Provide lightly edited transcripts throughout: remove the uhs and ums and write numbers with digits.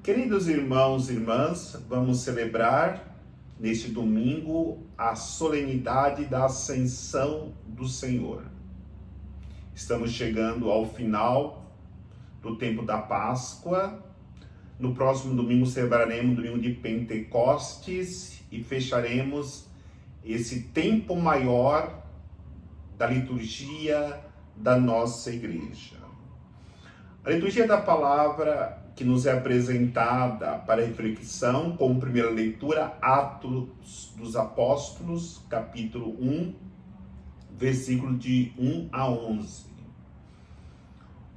Queridos irmãos e irmãs, vamos celebrar neste domingo a solenidade da Ascensão do Senhor. Estamos chegando ao final do tempo da Páscoa. No próximo domingo celebraremos o domingo de Pentecostes e fecharemos esse tempo maior da liturgia da nossa igreja. A liturgia da palavra que nos é apresentada para reflexão, como primeira leitura, Atos dos Apóstolos, capítulo 1, versículo de 1 a 11.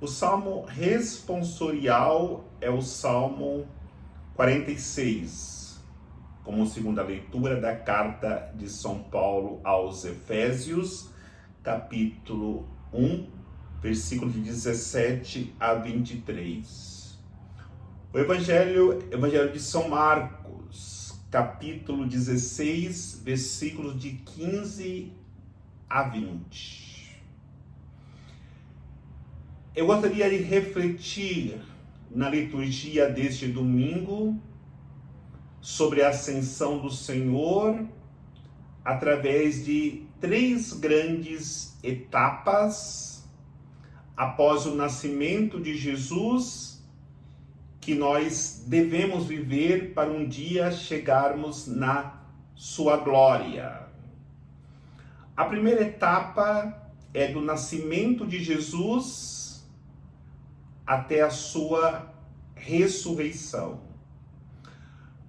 O salmo responsorial é o Salmo 46, como segunda leitura da carta de São Paulo aos Efésios, capítulo 1, versículo de 17 a 23. O Evangelho de São Marcos, capítulo 16, versículos de 15 a 20. Eu gostaria de refletir na liturgia deste domingo sobre a ascensão do Senhor através de três grandes etapas após o nascimento de Jesus, que nós devemos viver para um dia chegarmos na sua glória. A primeira etapa é do nascimento de Jesus até a sua ressurreição.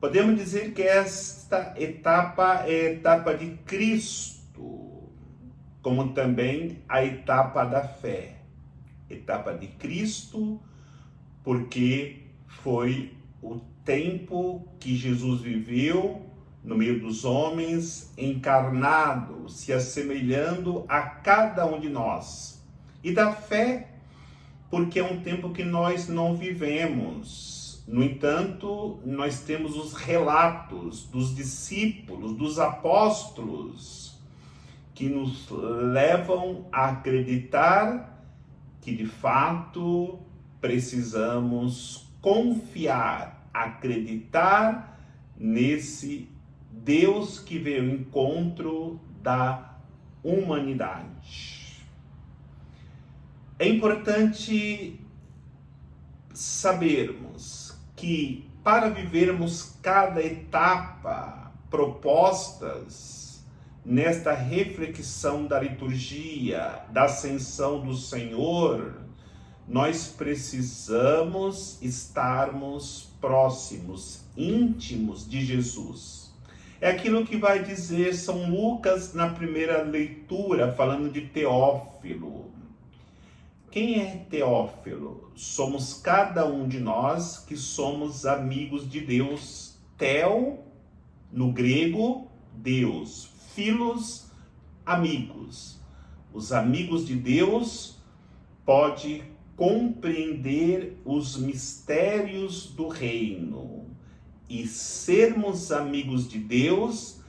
Podemos dizer que esta etapa é a etapa de Cristo, como também a etapa da fé. Etapa de Cristo, porque foi o tempo que Jesus viveu no meio dos homens, encarnado, se assemelhando a cada um de nós. E da fé, porque é um tempo que nós não vivemos. No entanto, nós temos os relatos dos discípulos, dos apóstolos, que nos levam a acreditar que, de fato, precisamos confiar, acreditar nesse Deus que veio ao encontro da humanidade. É importante sabermos que para vivermos cada etapa propostas nesta reflexão da liturgia da Ascensão do Senhor, nós precisamos estarmos próximos, íntimos de Jesus. É aquilo que vai dizer São Lucas na primeira leitura, falando de Teófilo. Quem é Teófilo? Somos cada um de nós que somos amigos de Deus. Theo, no grego, Deus. Filos, amigos. Os amigos de Deus podem compreender os mistérios do reino. E sermos amigos de Deus,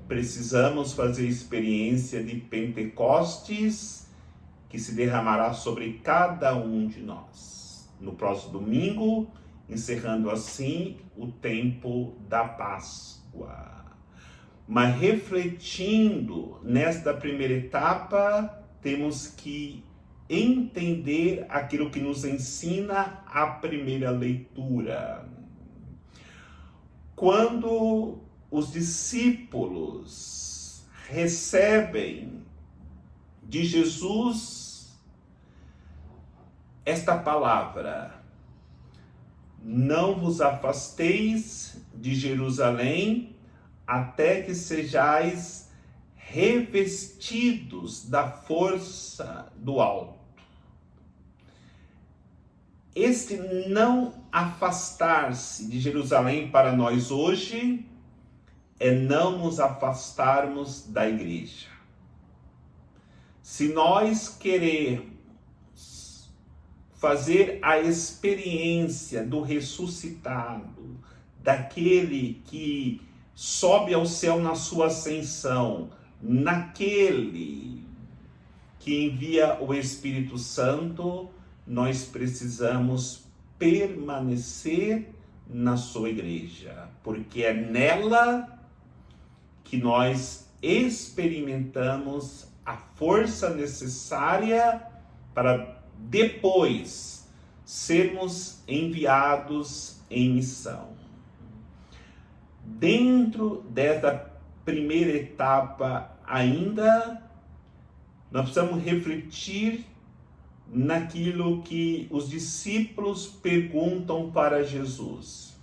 precisamos fazer experiência de Pentecostes, que se derramará sobre cada um de nós. No próximo domingo, encerrando assim o tempo da Páscoa. Mas refletindo nesta primeira etapa, temos que entender aquilo que nos ensina a primeira leitura. Quando os discípulos recebem de Jesus esta palavra: não vos afasteis de Jerusalém até que sejais revestidos da força do alto. Este não afastar-se de Jerusalém para nós hoje é não nos afastarmos da igreja. Se nós queremos fazer a experiência do ressuscitado, daquele que sobe ao céu na sua ascensão, naquele que envia o Espírito Santo, nós precisamos permanecer na sua igreja, porque é nela que nós experimentamos a força necessária para depois sermos enviados em missão. Dentro dessa primeira etapa ainda, nós precisamos refletir naquilo que os discípulos perguntam para Jesus.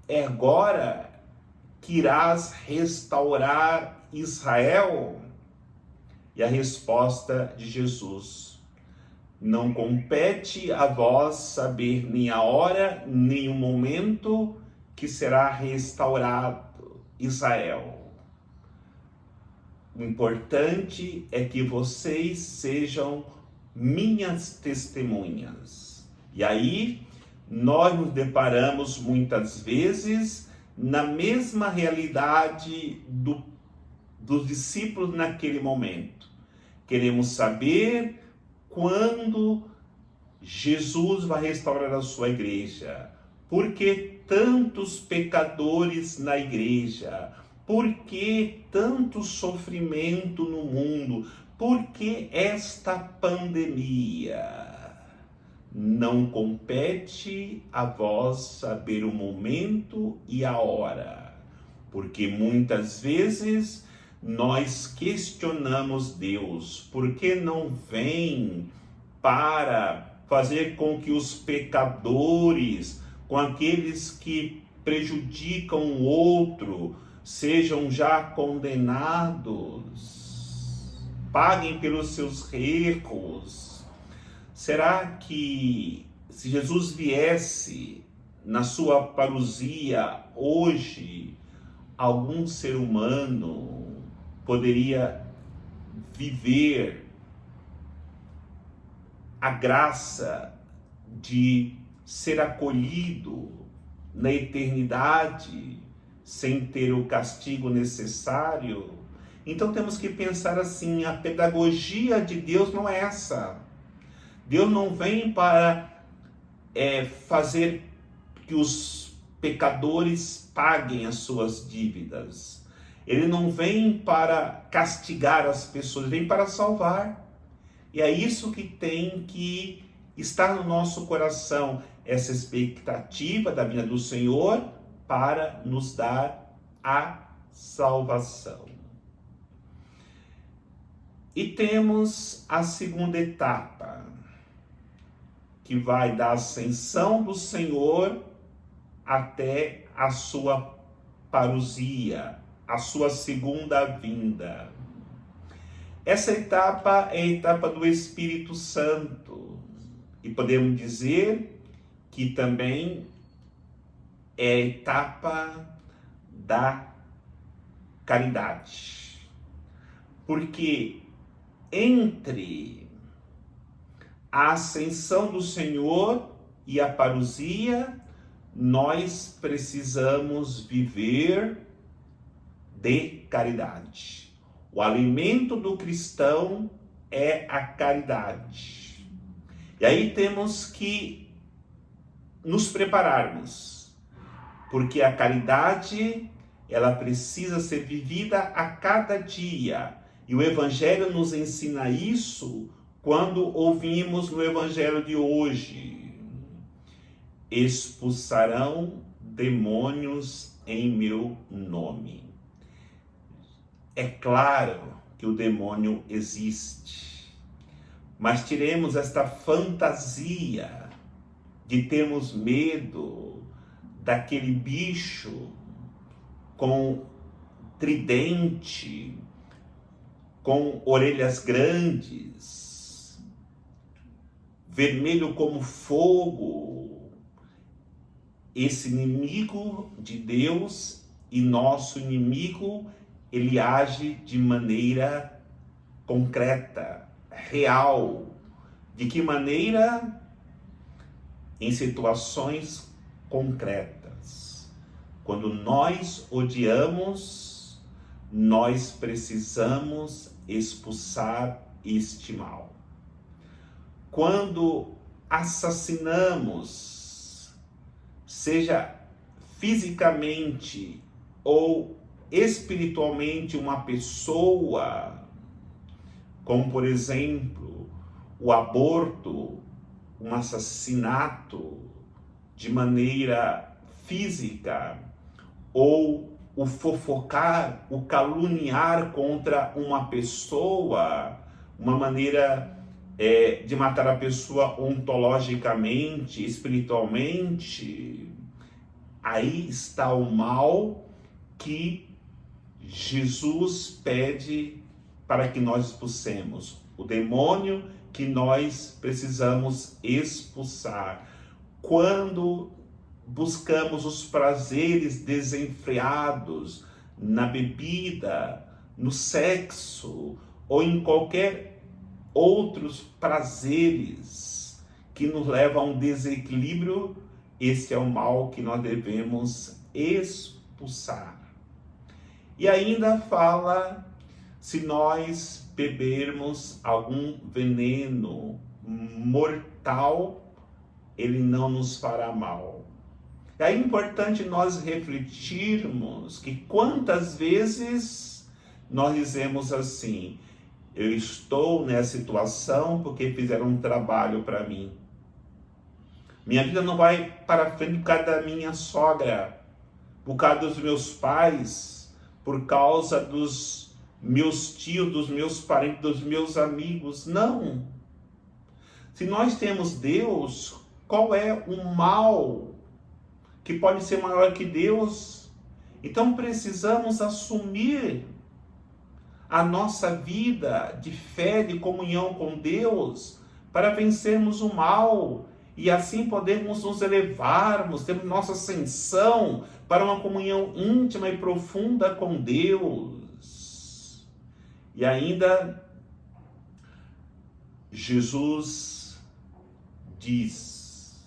É agora que irás restaurar Israel? E a resposta de Jesus: não compete a vós saber nem a hora, nem o momento que será restaurado Israel. O importante é que vocês sejam minhas testemunhas. E aí, nós nos deparamos muitas vezes na mesma realidade dos discípulos naquele momento. Queremos saber quando Jesus vai restaurar a sua igreja. Por que tantos pecadores na igreja? Por que tanto sofrimento no mundo? Por que esta pandemia? Não compete a vós saber o momento e a hora, porque muitas vezes nós questionamos Deus, por que não vem para fazer com que os pecadores, com aqueles que prejudicam o outro, sejam já condenados, paguem pelos seus erros? Será que se Jesus viesse na sua parousia hoje, algum ser humano poderia viver a graça de ser acolhido na eternidade sem ter o castigo necessário? Então temos que pensar assim, a pedagogia de Deus não é essa. Deus não vem para fazer que os pecadores paguem as suas dívidas. Ele não vem para castigar as pessoas, ele vem para salvar. E é isso que tem que estar no nosso coração, essa expectativa da vinda do Senhor para nos dar a salvação. E temos a segunda etapa, que vai da ascensão do Senhor até a sua parousia, a sua segunda vinda. Essa etapa é a etapa do Espírito Santo, e podemos dizer que também é a etapa da caridade, porque entre a ascensão do Senhor e a parousia, nós precisamos viver de caridade. O alimento do cristão é a caridade. E aí temos que nos prepararmos, porque a caridade, ela precisa ser vivida a cada dia. E o Evangelho nos ensina isso quando ouvimos no Evangelho de hoje: expulsarão demônios em meu nome. É claro que o demônio existe, mas tiremos esta fantasia de termos medo daquele bicho com tridente, com orelhas grandes, vermelho como fogo. Esse inimigo de Deus e nosso inimigo, ele age de maneira concreta, real. De que maneira? Em situações concretas. Quando nós odiamos, nós precisamos expulsar este mal. Quando assassinamos seja fisicamente ou espiritualmente uma pessoa, como por exemplo o aborto, um assassinato de maneira física, ou o fofocar, o caluniar contra uma pessoa, uma maneira de matar a pessoa ontologicamente, espiritualmente, aí está o mal que Jesus pede para que nós expulsemos, o demônio que nós precisamos expulsar. Quando buscamos os prazeres desenfreados na bebida, no sexo ou em qualquer outros prazeres que nos levam a um desequilíbrio, esse é o mal que nós devemos expulsar. E ainda fala, se nós bebermos algum veneno mortal, ele não nos fará mal. É importante nós refletirmos que quantas vezes nós dizemos assim: eu estou nessa situação porque fizeram um trabalho para mim. Minha vida não vai para frente por causa da minha sogra, por causa dos meus pais, por causa dos meus tios, dos meus parentes, dos meus amigos. Não. Se nós temos Deus, qual é o mal que pode ser maior que Deus? Então precisamos assumir a nossa vida de fé, de comunhão com Deus, para vencermos o mal e assim podermos nos elevarmos, ter nossa ascensão para uma comunhão íntima e profunda com Deus. E ainda Jesus diz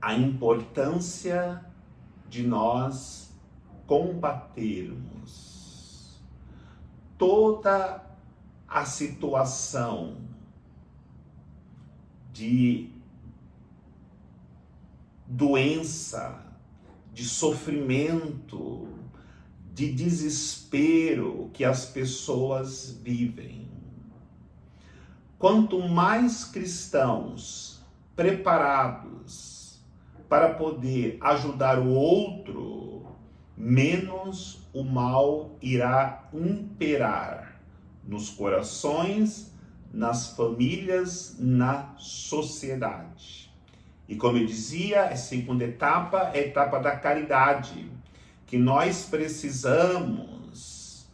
a importância de nós combatermos toda a situação de doença, de sofrimento, de desespero que as pessoas vivem. Quanto mais cristãos preparados para poder ajudar o outro, menos o mal irá imperar nos corações, nas famílias, na sociedade. E como eu dizia, a segunda etapa é a etapa da caridade, que nós precisamos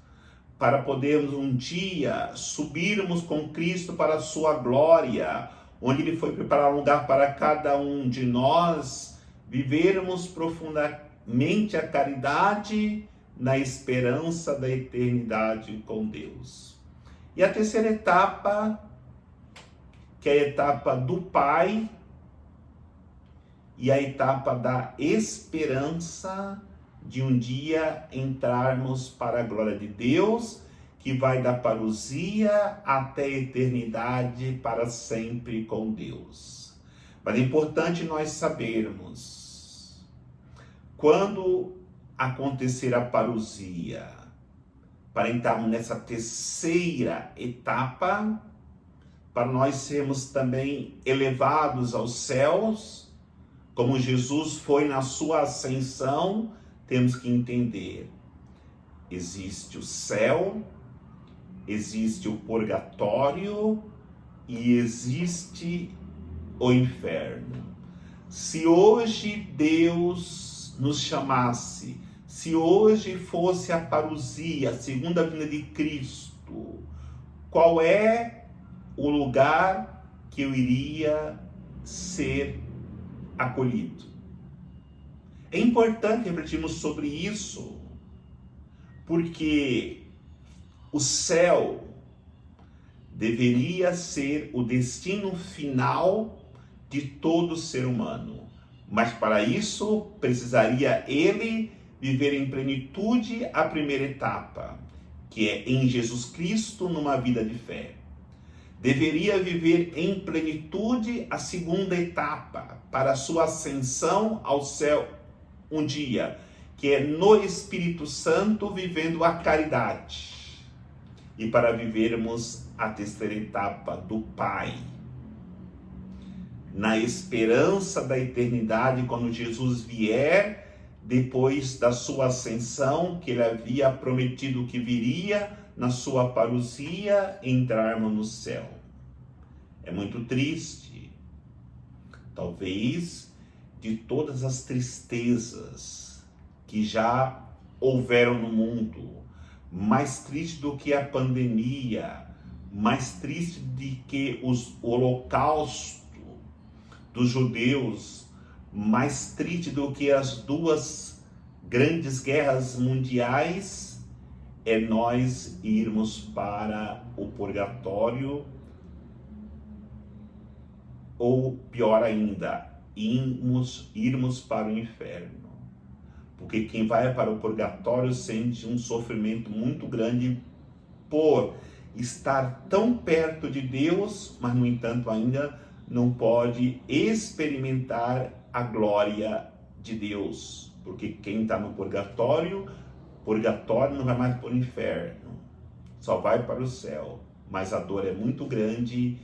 para podermos um dia subirmos com Cristo para a sua glória, onde Ele foi preparar um lugar para cada um de nós, vivermos profundamente a caridade na esperança da eternidade com Deus. E a terceira etapa, que é a etapa do Pai, e a etapa da esperança de um dia entrarmos para a glória de Deus, que vai da parousia até a eternidade para sempre com Deus. Mas é importante nós sabermos, quando acontecer a parousia, para entrarmos nessa terceira etapa, para nós sermos também elevados aos céus, como Jesus foi na sua ascensão, temos que entender, existe o céu, existe o purgatório e existe o inferno. Se hoje Deus nos chamasse, se hoje fosse a parousia, a segunda vinda de Cristo, qual é o lugar que eu iria ser acolhido? É importante refletirmos sobre isso, porque o céu deveria ser o destino final de todo ser humano, mas para isso precisaria ele viver em plenitude a primeira etapa, que é em Jesus Cristo numa vida de fé. deveria viver em plenitude a segunda etapa para a sua ascensão ao céu um dia, que é no Espírito Santo vivendo a caridade. E para vivermos a terceira etapa do Pai, na esperança da eternidade, quando Jesus vier, depois da sua ascensão, que ele havia prometido que viria na sua parousia, entrarmos no céu. É muito triste. Talvez de todas as tristezas que já houveram no mundo, mais triste do que a pandemia, mais triste do que o holocausto dos judeus, mais triste do que as duas grandes guerras mundiais, é nós irmos para o purgatório, ou pior ainda, irmos para o inferno. Porque quem vai para o purgatório sente um sofrimento muito grande por estar tão perto de Deus, mas no entanto ainda não pode experimentar a glória de Deus. Porque quem está no purgatório não vai mais para o inferno, só vai para o céu. Mas a dor é muito grande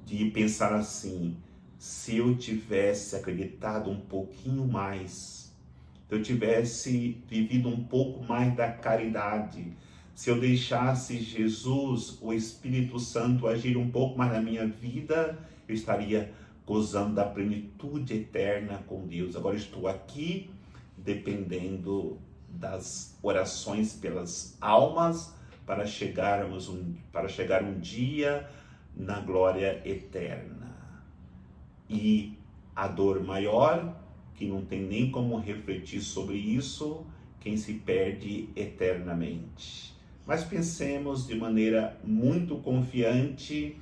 de pensar assim: se eu tivesse acreditado um pouquinho mais, se eu tivesse vivido um pouco mais da caridade, se eu deixasse Jesus, o Espírito Santo, agir um pouco mais na minha vida, eu estaria gozando da plenitude eterna com Deus. Agora estou aqui dependendo das orações pelas almas para chegar um dia na glória eterna. E a dor maior, que não tem nem como refletir sobre isso, quem se perde eternamente. Mas pensemos de maneira muito confiante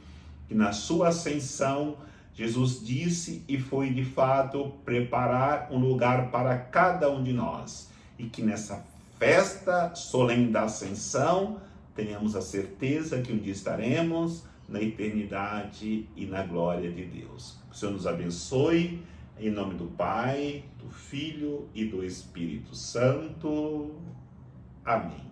que na sua ascensão, Jesus disse e foi de fato preparar um lugar para cada um de nós. E que nessa festa solene da ascensão, tenhamos a certeza que um dia estaremos na eternidade e na glória de Deus. Que o Senhor nos abençoe, em nome do Pai, do Filho e do Espírito Santo. Amém.